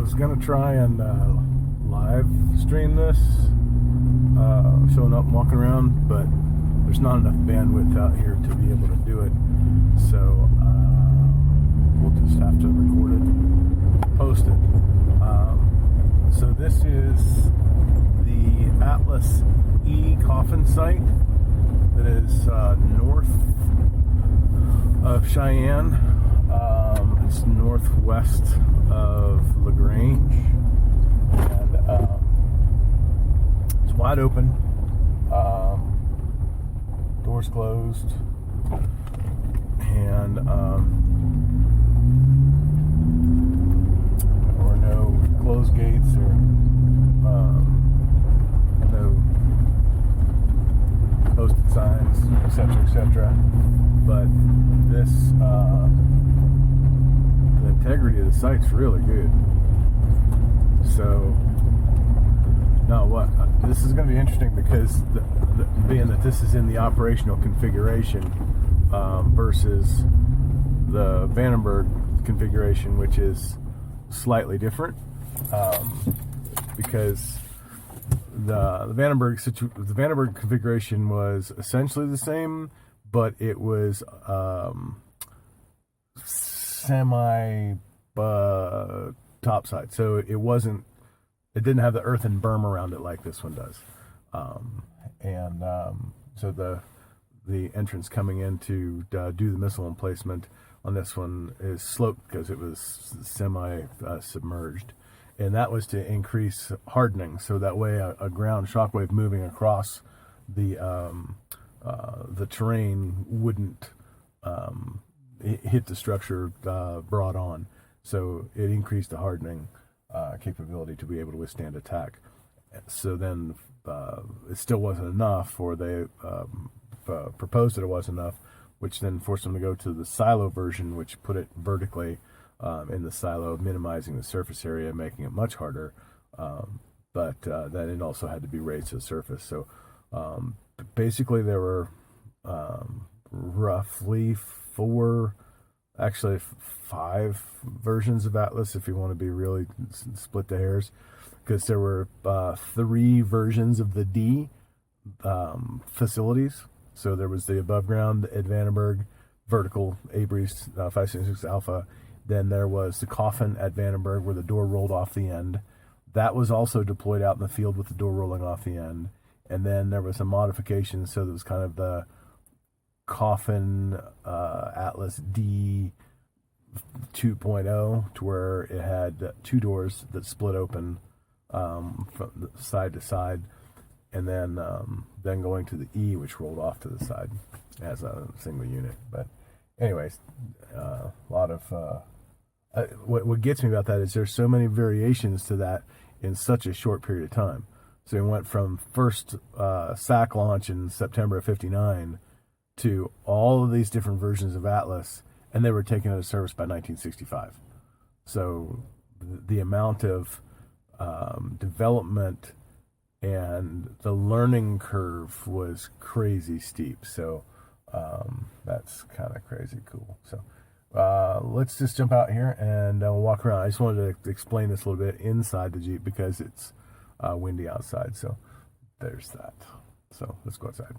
was gonna try and live stream this, showing up and walking around, but there's not enough bandwidth out here to be able to do it. So we'll just have to record it, post it. So this is the Atlas E coffin site that is north of Cheyenne. It's northwest of Grange, and it's wide open. Doors closed, and there were no closed gates or no posted signs, etc., etc. But this, the integrity of the site's really good. So, now what? This is going to be interesting because being that this is in the operational configuration versus the Vandenberg configuration, which is slightly different, because the Vandenberg configuration was essentially the same, but it was semi topside, so it didn't have the earthen berm around it like this one does, so the entrance coming in to do the missile emplacement on this one is sloped because it was semi submerged, and that was to increase hardening, so that way a ground shockwave moving across the terrain wouldn't hit the structure broad on. So it increased the hardening capability to be able to withstand attack. So then it still wasn't enough, or they proposed that it wasn't enough, which then forced them to go to the silo version, which put it vertically in the silo, minimizing the surface area, making it much harder. But then it also had to be raised to the surface. So basically there were roughly five versions of Atlas, if you want to be really split the hairs, because there were 3 versions of the D facilities. So there was the above ground at Vandenberg, vertical A-Breeze 566 Alpha. Then there was the coffin at Vandenberg where the door rolled off the end. That was also deployed out in the field with the door rolling off the end. And then there was a modification, so there was kind of the coffin Atlas D 2.0, to where it had 2 doors that split open from side to side, and then going to the E, which rolled off to the side as a single unit. But anyways, a lot of what gets me about that is there's so many variations to that in such a short period of time. So we went from first SAC launch in September of '59 to all of these different versions of Atlas, and they were taken into service by 1965. So the amount of development and the learning curve was crazy steep. So that's kind of crazy cool. So let's just jump out here and we'll walk around. I just wanted to explain this a little bit inside the Jeep because it's windy outside. So there's that. So let's go outside.